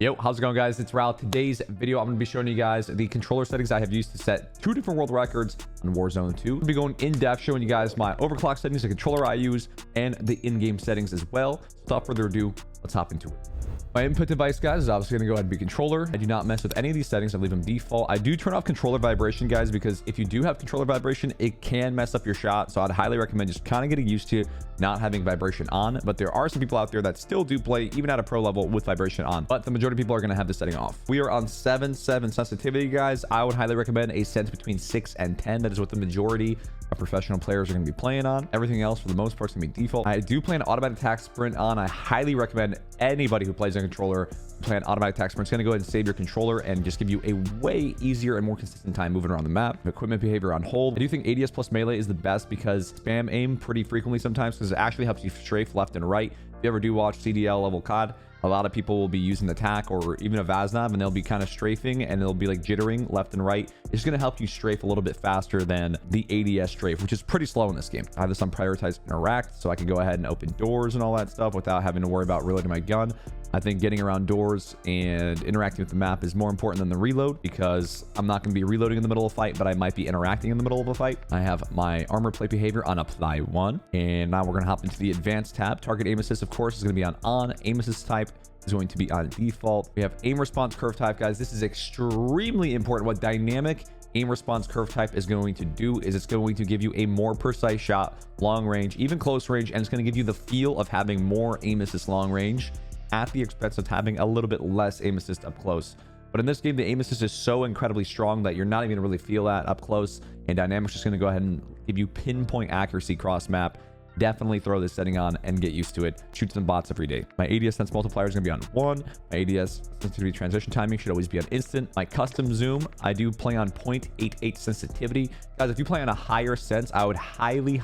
Yo, how's it going, guys? It's Raul. Today's video, I'm going to be showing you guys the controller settings I have used to set 2 different world records on Warzone 2. I'll be going in depth, showing you guys my overclock settings, the controller I use, and the in-game settings as well. So without further ado, let's hop into it. My input device, guys, is obviously going to go ahead and be controller. I do not mess with any of these settings. I leave them default. I do turn off controller vibration, guys, because if you do have controller vibration, it can mess up your shot. So I'd highly recommend just kind of getting used to not having vibration on. But there are some people out there that still do play, even at a pro level, with vibration on. But the majority of people are going to have this setting off. We are on 7.7 sensitivity, guys. I would highly recommend a sense between 6 and 10. That is what the majority of professional players are going to be playing on. Everything else, for the most part, is going to be default. I do play an automatic attack sprint on. I highly recommend anybody who plays on controller play an automatic attack sprint. It's going to go ahead and save your controller and just give you a way easier and more consistent time moving around the map. Equipment behavior on hold. I do think ADS plus melee is the best because spam aim pretty frequently sometimes because it actually helps you strafe left and right. If you ever do watch CDL level COD, a lot of people will be using the tac or even a Vaznav and they'll be kind of strafing and they'll be like jittering left and right. It's going to help you strafe a little bit faster than the ADS strafe, which is pretty slow in this game. I have this on prioritized interact, so I can go ahead and open doors and all that stuff without having to worry about reloading my gun. I think getting around doors and interacting with the map is more important than the reload because I'm not going to be reloading in the middle of a fight, but I might be interacting in the middle of a fight. I have my armor plate behavior on apply 1. And now we're going to hop into the advanced tab. Target aim assist, of course, is going to be on. Aim assist type is going to be on default. We have aim response curve type, guys. This is extremely important. What dynamic aim response curve type is going to do is it's going to give you a more precise shot, long range, even close range, and it's going to give you the feel of having more aim assist long range at the expense of having a little bit less aim assist up close. But in this game, the aim assist is so incredibly strong that you're not even really feel that up close, and dynamic's just going to go ahead and give you pinpoint accuracy cross map. Definitely throw this setting on and get used to it. Shoot some bots every day. My ADS sense multiplier is going to be on 1. My ADS sensitivity transition timing should always be on instant. My custom zoom, I do play on 0.88 sensitivity. Guys, if you play on a higher sense, I would highly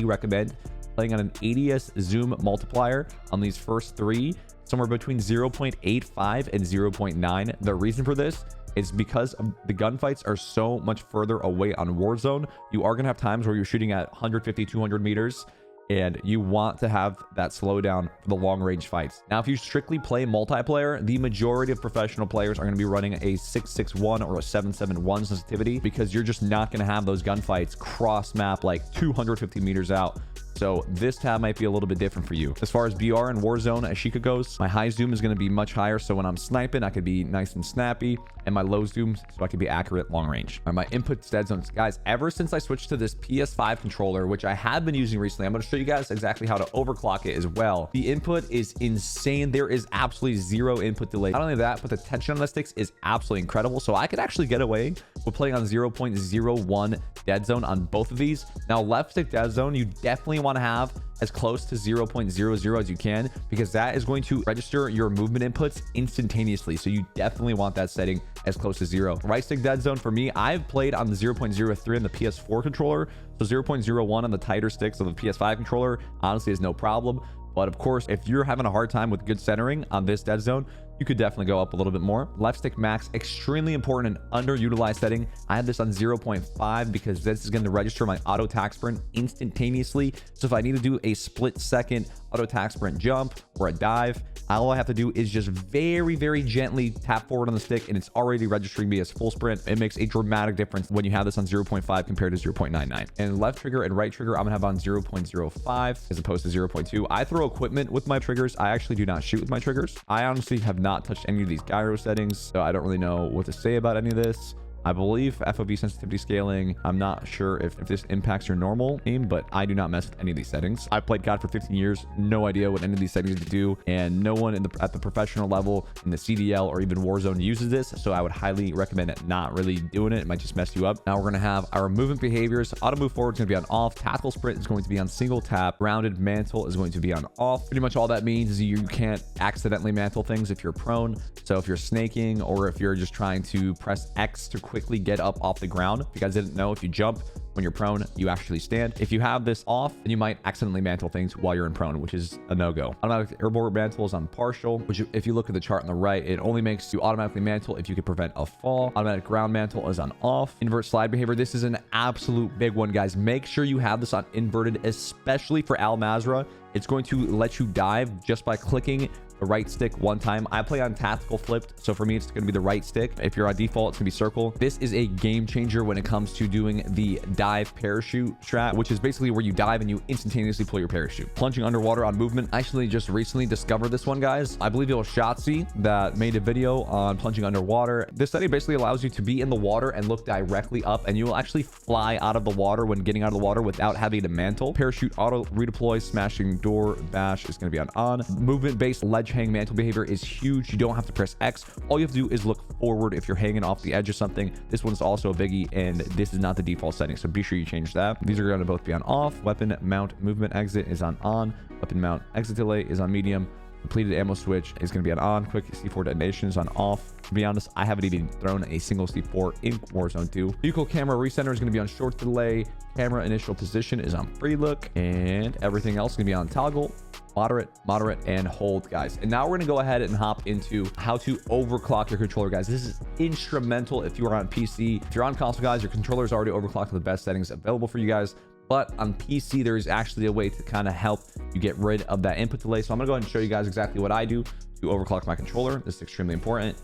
recommend playing on an ADS zoom multiplier on these first 3, somewhere between 0.85 and 0.9. The reason for this is because the gunfights are so much further away on Warzone. You are going to have times where you're shooting at 150, 200 meters, and you want to have that slowdown for the long range fights. Now, if you strictly play multiplayer, the majority of professional players are going to be running a 661 or a 771 sensitivity because you're just not going to have those gunfights cross map like 250 meters out. So this tab might be a little bit different for you. As far as BR and Warzone Ashika goes, my high zoom is going to be much higher. So when I'm sniping, I could be nice and snappy, and my low zoom, so I can be accurate long range. All right, my input dead zones, guys, ever since I switched to this PS5 controller, which I have been using recently, I'm going to show you guys exactly how to overclock it as well. The input is insane. There is absolutely zero input delay. Not only that, but the tension on the sticks is absolutely incredible. So I could actually get away with playing on 0.01 dead zone on both of these. Now, left stick dead zone, you definitely want to have as close to 0.00 as you can because that is going to register your movement inputs instantaneously. So you definitely want that setting as close to 0. Right stick dead zone for me, I've played on the 0.03 on the PS4 controller. So 0.01 on the tighter sticks of the PS5 controller honestly is no problem. But of course, if you're having a hard time with good centering on this dead zone, you could definitely go up a little bit more. Left stick max, extremely important and underutilized setting. I have this on 0.5 because this is going to register my auto attack sprint instantaneously. So if I need to do a split second auto attack sprint jump or a dive, all I have to do is just very gently tap forward on the stick and it's already registering me as full sprint. It makes a dramatic difference when you have this on 0.5 compared to 0.99. And left trigger and right trigger, I'm gonna have on 0.05 as opposed to 0.2. I throw equipment with my triggers. I actually do not shoot with my triggers. I honestly have not touched any of these gyro settings, so I don't really know what to say about any of this. I believe FOV sensitivity scaling, I'm not sure if this impacts your normal aim, but I do not mess with any of these settings. I've played COD for 15 years, no idea what any of these settings do, and no one at the professional level in the CDL or even Warzone uses this, so I would highly recommend not really doing it. It might just mess you up. Now we're going to have our movement behaviors. Auto move forward is going to be on off. Tactical sprint is going to be on single tap. Grounded mantle is going to be on off. Pretty much all that means is you can't accidentally mantle things if you're prone. So if you're snaking or if you're just trying to press X to quickly get up off the ground. If you guys didn't know, if you jump when you're prone, you actually stand. If you have this off, then you might accidentally mantle things while you're in prone, which is a no-go. Automatic airborne mantle is on partial, which if you look at the chart on the right, it only makes you automatically mantle if you can prevent a fall. Automatic ground mantle is on off. Invert slide behavior. This is an absolute big one, guys. Make sure you have this on inverted, especially for Al Mazrah. It's going to let you dive just by clicking the right stick one time. I play on tactical flipped, so for me, it's going to be the right stick. If you're on default, it's going to be circle. This is a game changer when it comes to doing the dive parachute strat, which is basically where you dive and you instantaneously pull your parachute. Plunging underwater on movement. I actually just recently discovered this one, guys. I believe it was Shotzi that made a video on plunging underwater. This setting basically allows you to be in the water and look directly up, and you will actually fly out of the water when getting out of the water without having to mantle. Parachute auto redeploy, smashing door bash is going to be on. Movement based ledge hang mantle behavior is huge. You don't have to press X. All you have to do is look forward if you're hanging off the edge of something. This one's also a biggie, and this is not the default setting, so be sure you change that. These are going to both be on off. Weapon mount movement exit is on. Weapon mount exit delay is on medium. Depleted ammo switch is going to be on. Quick C4 detonation is on off. To be honest, I haven't even thrown a single C4 in Warzone 2. Vehicle camera recenter is going to be on short delay. Camera initial position is on free look, and everything else is going to be on toggle, moderate, and hold, guys. And now we're going to go ahead and hop into how to overclock your controller, guys. This is instrumental if you are on PC. If you're on console, guys, your controller is already overclocked with the best settings available for you guys. But on PC, there is actually a way to kind of help you get rid of that input delay. So I'm gonna go ahead and show you guys exactly what I do to overclock my controller. This is extremely important.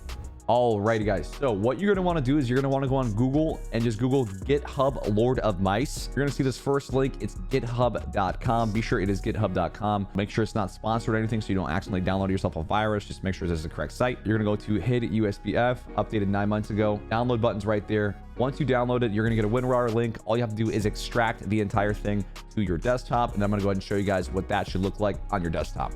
Alrighty, guys. So what you're gonna want to do is you're gonna want to go on Google and just Google GitHub Lord of Mice. You're gonna see this first link. It's github.com. Be sure it is github.com. Make sure it's not sponsored or anything, so you don't accidentally download yourself a virus. Just make sure this is the correct site. You're gonna go to HID USBF, updated 9 months ago. Download button's right there. Once you download it, you're going to get a WinRAR link. All you have to do is extract the entire thing to your desktop, and I'm going to go ahead and show you guys what that should look like on your desktop.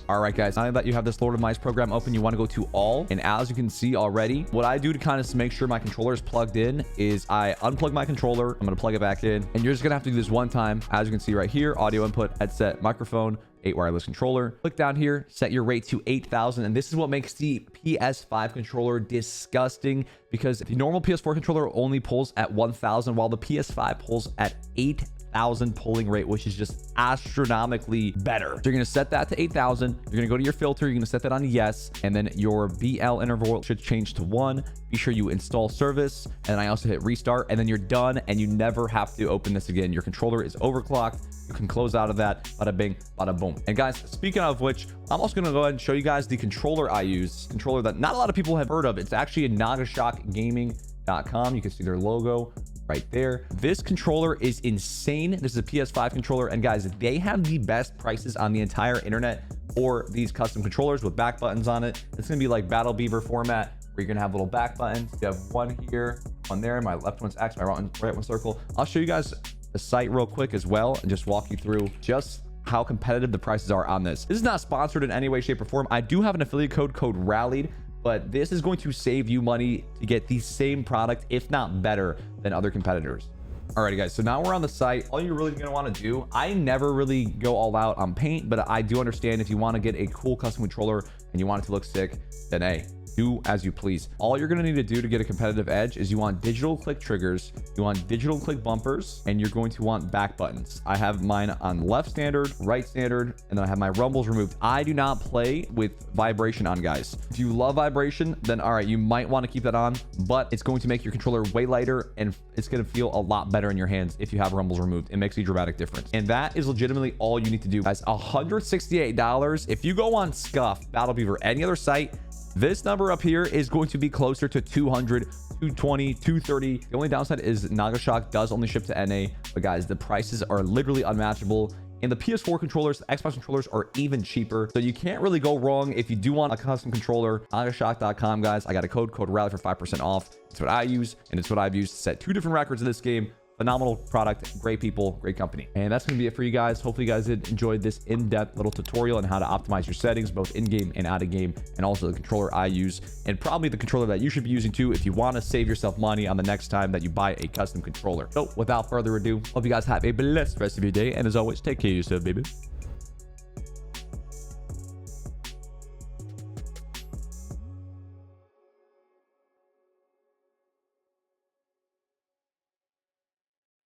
All right, guys, now that you have this Lord of Mice program open, you want to go to all, and as you can see already, what I do to kind of make sure my controller is plugged in is I unplug my controller. I'm going to plug it back in, and you're just going to have to do this one time. As you can see right here, audio input, headset, microphone, 8 wireless controller. Click down here, set your rate to 8,000. And this is what makes the PS5 controller disgusting, because the normal PS4 controller only pulls at 1,000, while the PS5 pulls at 8,000 pulling rate, which is just astronomically better. So you're going to set that to 8,000. You're going to go to your filter. You're going to set that on yes. And then your BL interval should change to 1. Be sure you install service. And I also hit restart, and then you're done, and you never have to open this again. Your controller is overclocked. You can close out of that. Bada bing, bada boom. And guys, speaking of which, I'm also going to go ahead and show you guys the controller I use. Controller that not a lot of people have heard of. It's actually a nagashockgaming.com. You can see their logo right there. This controller is insane. This is a PS5 controller, and guys, they have the best prices on the entire internet for these custom controllers with back buttons on it. It's going to be like Battle Beaver format, where you're going to have little back buttons. You have one here, one there. My left one's X, my right one's circle. I'll show you guys the site real quick as well, and just walk you through just how competitive the prices are on this. This is not sponsored in any way, shape, or form. I do have an affiliate code RALLIED, but this is going to save you money to get the same product, if not better, than other competitors. Alrighty, guys, so now we're on the site. All you're really going to want to do, I never really go all out on paint, but I do understand if you want to get a cool custom controller and you want it to look sick, then hey, do as you please. All you're going to need to do to get a competitive edge is you want digital click triggers, you want digital click bumpers, and you're going to want back buttons. I have mine on left standard, right standard, and then I have my rumbles removed. I do not play with vibration on, guys. If you love vibration, then all right, you might want to keep that on, but it's going to make your controller way lighter, and it's going to feel a lot better in your hands if you have rumbles removed. It makes a dramatic difference. And that is legitimately all you need to do, guys. $168. If you go on Scuff, Battle Beaver, any other site, this number up here is going to be closer to 200, 220, 230. The only downside is Nagashock does only ship to NA, but guys, the prices are literally unmatchable. And the PS4 controllers, the Xbox controllers are even cheaper. So you can't really go wrong if you do want a custom controller. Nagashock.com, guys. I got a code RALLIE for 5% off. It's what I use, and it's what I've used to set 2 different records in this game. Phenomenal product, great people, great company. And that's going to be it for you guys. Hopefully you guys did enjoy this in-depth little tutorial on how to optimize your settings, both in-game and out of game, and also the controller I use, and probably the controller that you should be using too if you want to save yourself money on the next time that you buy a custom controller. So without further ado, hope you guys have a blessed rest of your day. And as always, take care of yourself, baby.